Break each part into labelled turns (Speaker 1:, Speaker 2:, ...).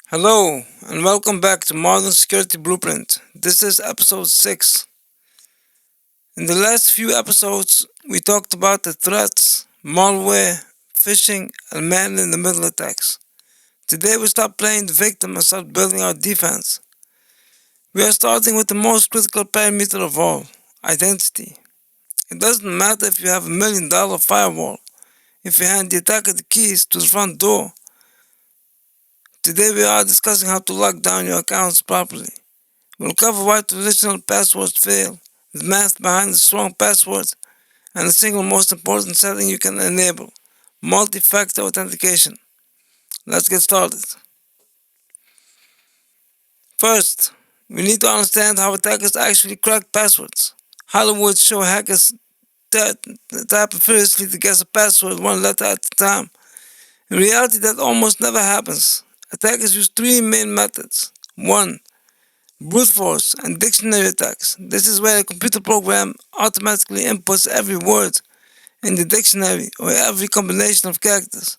Speaker 1: Hello, and welcome back to Modern Security Blueprint. This is episode 6. In the last few episodes, we talked about the threats, malware, phishing, and man in the middle attacks. Today, we stop playing the victim and start building our defense. We are starting with the most critical parameter of all identity. It doesn't matter if you have $1 million firewall, if you hand the attacker the keys to the front door. Today, we are discussing how to lock down your accounts properly. We'll cover why traditional passwords fail, the math behind the strong passwords, and the single most important setting you can enable, multi-factor authentication. Let's get started. First, we need to understand how attackers actually crack passwords. Hollywood show hackers type furiously to guess a password one letter at a time. In reality, that almost never happens. Attackers use three main methods. 1. Brute force and dictionary attacks. This is where a computer program automatically inputs every word in the dictionary or every combination of characters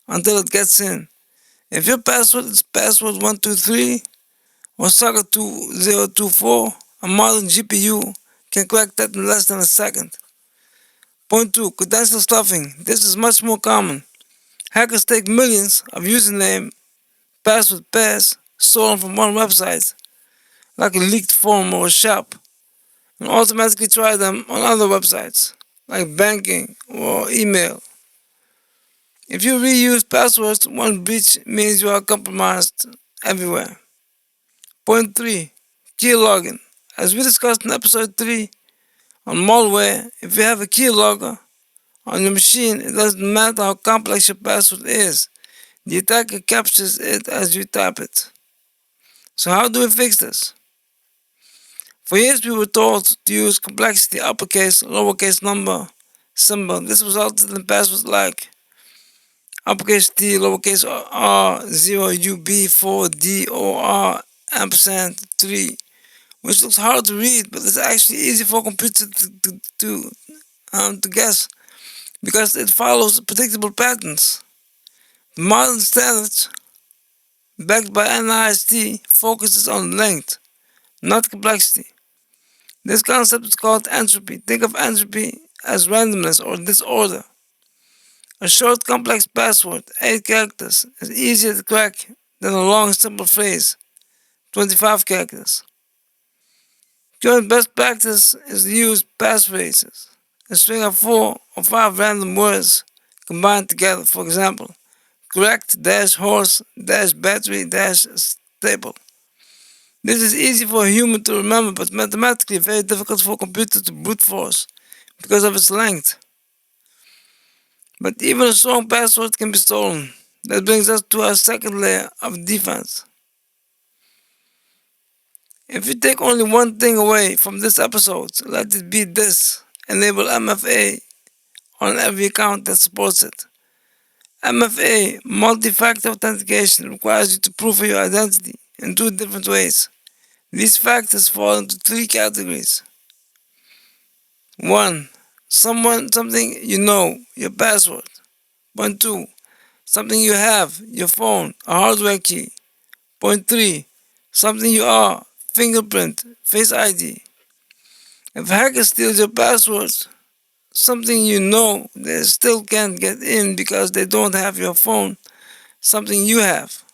Speaker 1: until it gets in. If your password is password 123 or Saga 2024, a modern GPU can crack that in less than a second. Point 2. Credential stuffing. This is much more common. Hackers take millions of username, password pairs stolen from one website, like a leaked form or a shop, and automatically try them on other websites, like banking or email. If you reuse passwords, one breach means you are compromised everywhere. Point 3. Keylogger. As we discussed in episode 3 on malware, if you have a keylogger on your machine, it doesn't matter how complex your password is. The attacker captures it as you type it. So how do we fix this? For years we were told to use complexity uppercase, lowercase number, symbol. This resulted in passwords like uppercase T, lowercase r, 0, UB, 4, D, O, R, ampersand, 3, which looks hard to read, but it's actually easy for a computer to guess because it follows predictable patterns. The modern standards, backed by NIST, focuses on length, not complexity. This concept is called entropy. Think of entropy as randomness or disorder. A short complex password, 8 characters, is easier to crack than a long simple phrase, 25 characters. Current best practice is to use passphrases, a string of 4 or 5 random words combined together. For example, correct dash horse dash battery dash stable. This is easy for a human to remember, but mathematically very difficult for a computer to brute force because of its length. But even a strong password can be stolen. That brings us to our second layer of defense. If you take only one thing away from this episode, let it be this: enable MFA on every account that supports it. MFA, multi-factor authentication, requires you to prove your identity in 2 different ways. These factors fall into 3 categories. 1. Something you know, your password. Point 2. Something you have, your phone, a hardware key. Point 3. Something you are, fingerprint, face ID. If a hacker steals your passwords, something you know, they still can't get in because they don't have your phone, something you have.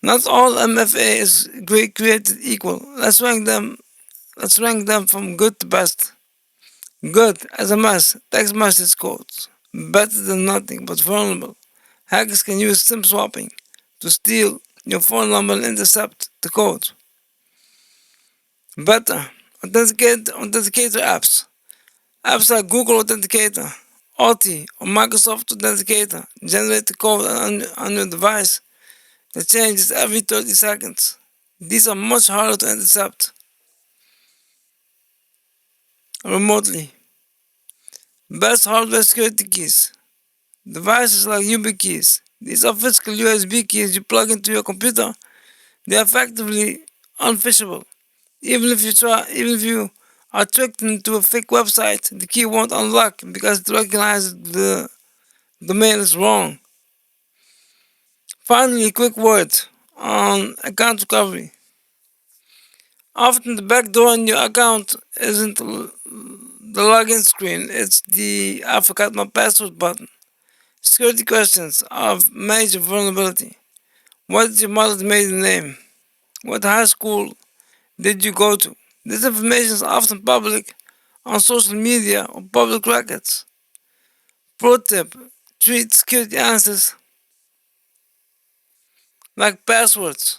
Speaker 1: Not all MFA is created equal. Let's rank them from good to best. Good, SMS, text message codes. Better than nothing, but vulnerable. Hackers can use SIM swapping to steal your phone number and intercept the code. Better, Authenticator Apps. Apps like Google Authenticator, Authy, or Microsoft Authenticator generate the code on your device that changes every 30 seconds. These are much harder to intercept remotely. Best hardware security keys. Devices like YubiKeys. These are physical USB keys you plug into your computer. They are effectively unphishable. Even if you are tricked into a fake website, the key won't unlock because it recognizes the domain is wrong. Finally, a quick word on account recovery. Often the backdoor in your account isn't the login screen, it's the I forgot my password button. Security questions of major vulnerability. What is your mother's maiden name? What high school did you go to? This information is often public on social media or public records. Pro tip: treat security answers like passwords.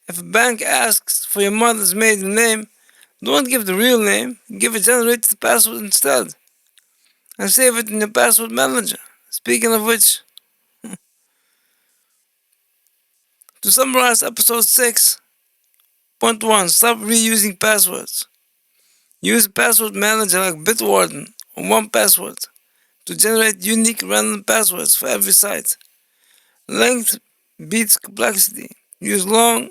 Speaker 1: If a bank asks for your mother's maiden name, don't give the real name, give a generated password instead, and save it in your password manager. Speaking of which, to summarize episode 6.1, stop reusing passwords. Use a password manager like Bitwarden or 1Password to generate unique random passwords for every site. Length beats complexity. Use long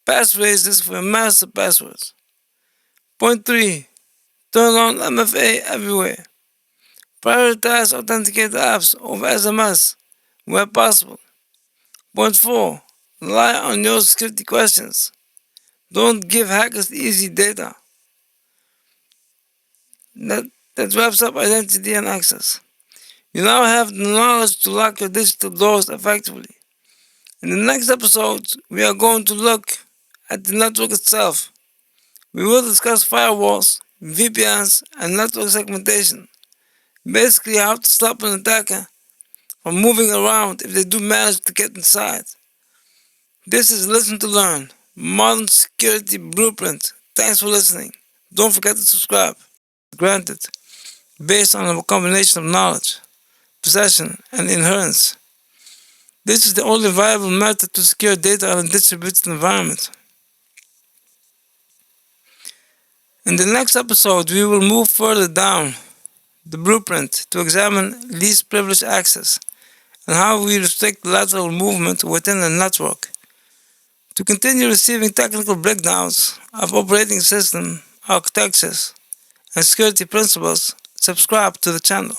Speaker 1: passphrases for your master passwords. Point 3. Turn on MFA everywhere. Prioritize Authenticator Apps over SMS where possible. Point 4. Rely on your security questions. Don't give hackers easy data. That wraps up identity and access. You now have the knowledge to lock your digital doors effectively. In the next episode, we are going to look at the network itself. We will discuss firewalls, VPNs, and network segmentation. Basically, how to stop an attacker from moving around if they do manage to get inside. This is Listen to Learn, Modern Security Blueprint. Thanks for listening. Don't forget to subscribe. Granted, based on a combination of knowledge, possession, and inherence. This is the only viable method to secure data in a distributed environment. In the next episode, we will move further down the blueprint to examine least privileged access and how we restrict lateral movement within a network. To continue receiving technical breakdowns of operating system architectures and security principles, subscribe to the channel.